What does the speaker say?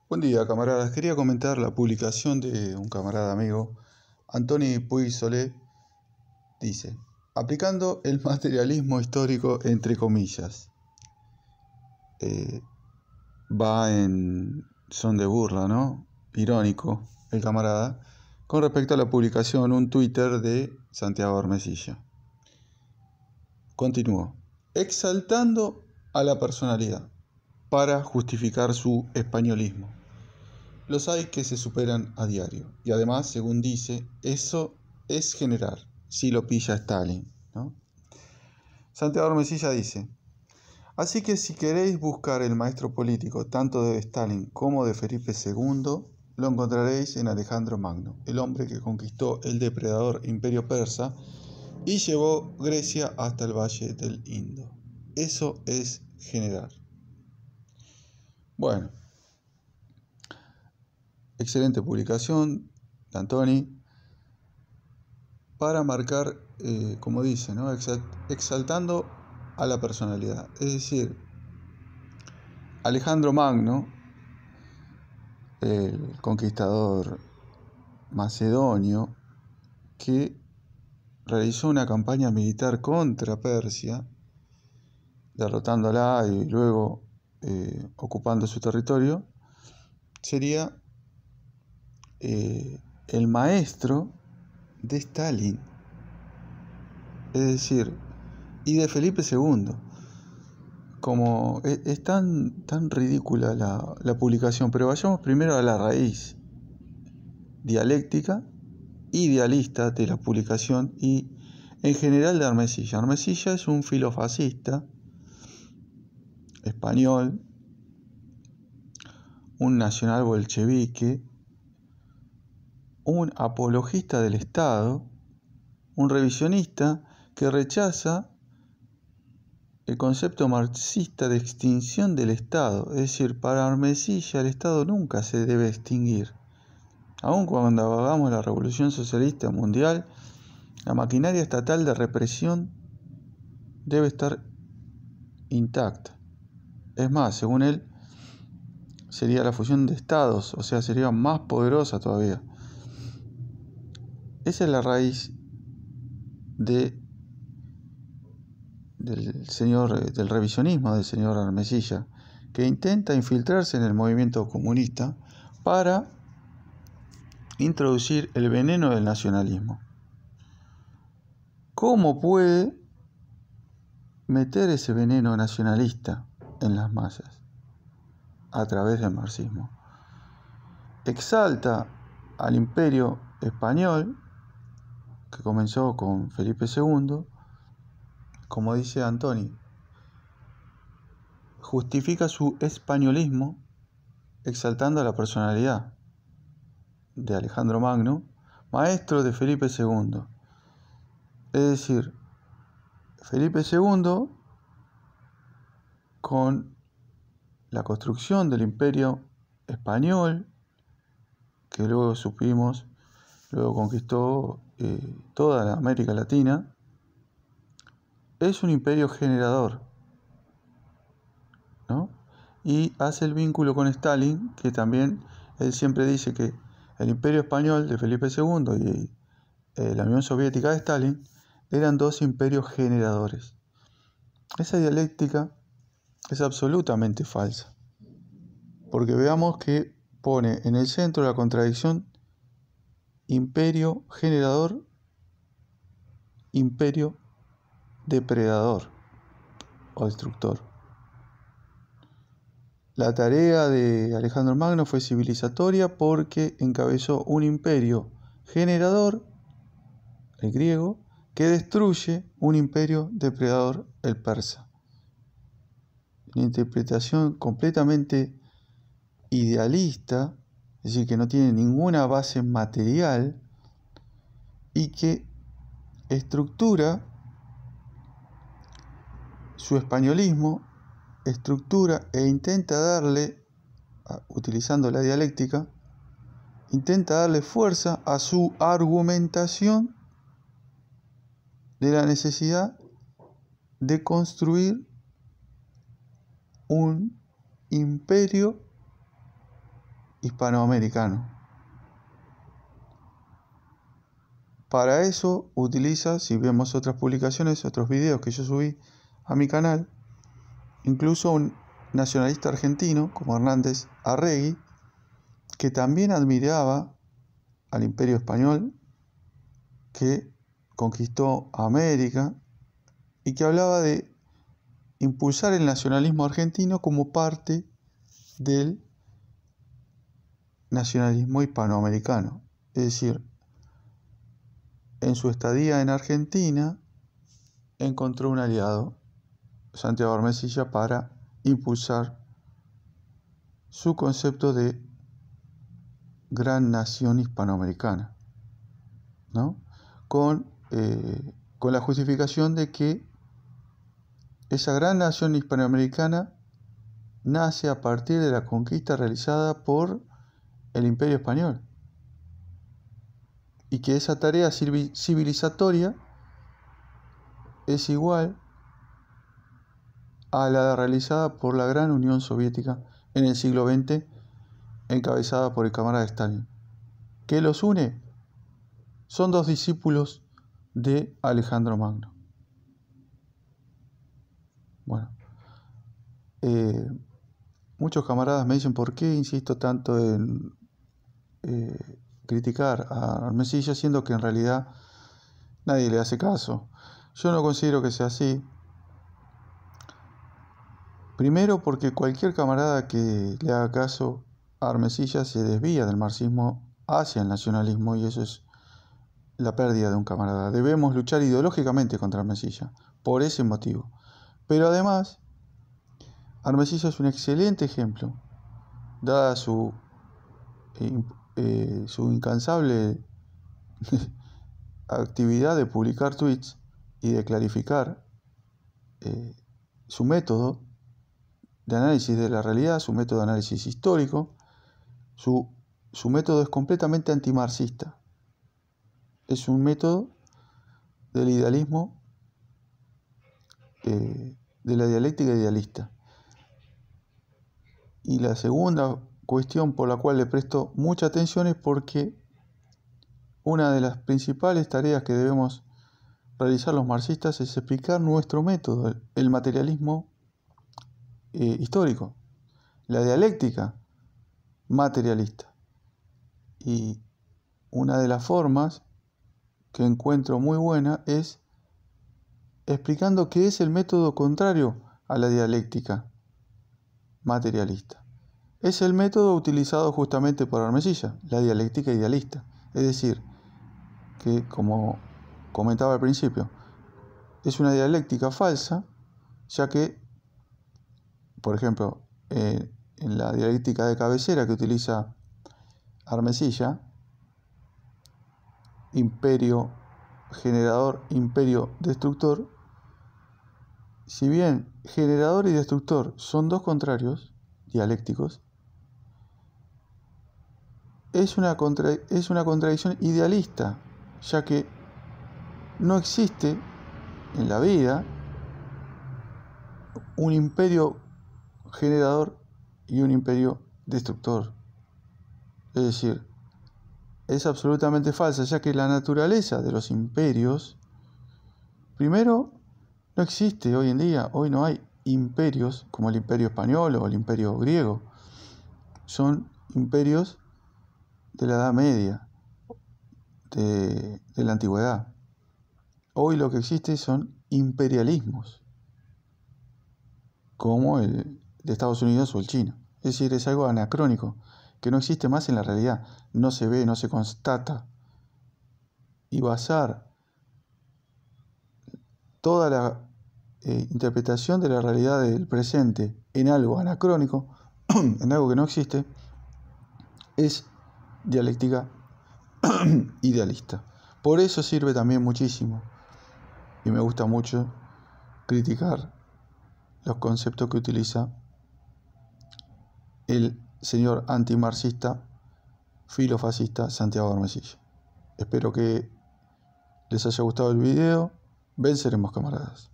Buen día, camaradas. Quería comentar la publicación de un camarada amigo, Antoni Puig Solé. Dice, aplicando el materialismo histórico entre comillas. Eh, Va en son de burla, ¿no? Irónico, el camarada, con respecto a la publicación, un Twitter de Santiago Hermesilla. Continúo. Exaltando a la personalidad para justificar su españolismo. Los hay que se superan a diario. Y además, según dice, eso es general, si lo pilla Stalin, ¿no? Santiago Mesilla dice, así que si queréis buscar el maestro político tanto de Stalin como de Felipe II, lo encontraréis en Alejandro Magno, el hombre que conquistó el depredador imperio persa y llevó Grecia hasta el valle del Indo. Eso es general. Bueno, excelente publicación de Antoni, para marcar, como dice, ¿no? Exaltando a la personalidad. Es decir, Alejandro Magno, el conquistador macedonio, que realizó una campaña militar contra Persia, derrotándola y luego ocupando su territorio, sería el maestro de Stalin, es decir, y de Felipe II. Como es tan ridícula la publicación, pero vayamos primero a la raíz dialéctica, idealista de la publicación y en general de Hermesilla. Hermesilla es un filofascista español, un nacional bolchevique, un apologista del Estado, un revisionista que rechaza el concepto marxista de extinción del Estado. Es decir, para Hermesilla el Estado nunca se debe extinguir. Aun cuando hagamos la revolución socialista mundial, la maquinaria estatal de represión debe estar intacta. Es más, según él, sería la fusión de estados, o sea, sería más poderosa todavía. Esa es la raíz del revisionismo del señor Hermesilla, que intenta infiltrarse en el movimiento comunista para introducir el veneno del nacionalismo. ¿Cómo puede meter ese veneno nacionalista en las masas? A través del marxismo. Exalta al imperio español, que comenzó con Felipe II, como dice Antoni, justifica su españolismo exaltando a la personalidad de Alejandro Magno, maestro de Felipe II. Es decir, Felipe II, con la construcción del imperio español, que luego supimos, luego conquistó toda la América Latina, es un imperio generador, ¿no? Y hace el vínculo con Stalin, que también él siempre dice que el imperio español de Felipe II y la Unión Soviética de Stalin eran dos imperios generadores. Esa dialéctica es absolutamente falsa, porque veamos que pone en el centro la contradicción imperio generador, imperio depredador o destructor. La tarea de Alejandro Magno fue civilizatoria porque encabezó un imperio generador, el griego, que destruye un imperio depredador, el persa. Una interpretación completamente idealista, es decir, que no tiene ninguna base material y que estructura su españolismo, estructura e intenta darle, utilizando la dialéctica, intenta darle fuerza a su argumentación de la necesidad de construir un imperio hispanoamericano. Para eso utiliza, si vemos otras publicaciones, otros videos que yo subí a mi canal, incluso un nacionalista argentino como Hernández Arregui, que también admiraba al Imperio Español, que conquistó América y que hablaba de impulsar el nacionalismo argentino como parte del nacionalismo hispanoamericano. Es decir, en su estadía en Argentina encontró un aliado, Santiago Armesilla, para impulsar su concepto de gran nación hispanoamericana, ¿no? Con la justificación de que esa gran nación hispanoamericana nace a partir de la conquista realizada por el Imperio Español y que esa tarea civilizatoria es igual a la realizada por la gran Unión Soviética en el siglo XX, encabezada por el camarada Stalin. ¿Qué los une? Son dos discípulos de Alejandro Magno. Bueno, muchos camaradas me dicen por qué insisto tanto en criticar a Armesilla, siendo que en realidad nadie le hace caso. Yo no considero que sea así. Primero porque cualquier camarada que le haga caso a Armesilla se desvía del marxismo hacia el nacionalismo, y eso es la pérdida de un camarada. Debemos luchar ideológicamente contra Armesilla por ese motivo. Pero además, Armesilla es un excelente ejemplo, dada su incansable actividad de publicar tweets y de clarificar su método de análisis de la realidad, su método de análisis histórico. Su método es completamente antimarxista. Es un método del idealismo, de la dialéctica idealista. Y la segunda cuestión por la cual le presto mucha atención es porque una de las principales tareas que debemos realizar los marxistas es explicar nuestro método, el materialismo histórico, la dialéctica materialista. Y una de las formas que encuentro muy buena es explicando qué es el método contrario a la dialéctica materialista. Es el método utilizado justamente por Armesilla, la dialéctica idealista. Es decir, que como comentaba al principio, es una dialéctica falsa, ya que, por ejemplo, en la dialéctica de cabecera que utiliza Armesilla, imperio generador, imperio destructor, si bien generador y destructor son dos contrarios dialécticos, es una contradicción idealista, ya que no existe en la vida un imperio generador y un imperio destructor. Es decir, es absolutamente falsa, ya que la naturaleza de los imperios, primero, no existe hoy en día. Hoy no hay imperios como el Imperio Español o el Imperio Griego. Son imperios de la Edad Media, de la Antigüedad. Hoy lo que existe son imperialismos, como el de Estados Unidos o el chino. Es decir, es algo anacrónico, que no existe más en la realidad. No se ve, no se constata. Y basar toda la interpretación de la realidad del presente en algo anacrónico, en algo que no existe, es dialéctica idealista. Por eso sirve también muchísimo, y me gusta mucho criticar los conceptos que utiliza el señor antimarxista, filofascista Santiago Armesilla. Espero que les haya gustado el video. Venceremos, camaradas.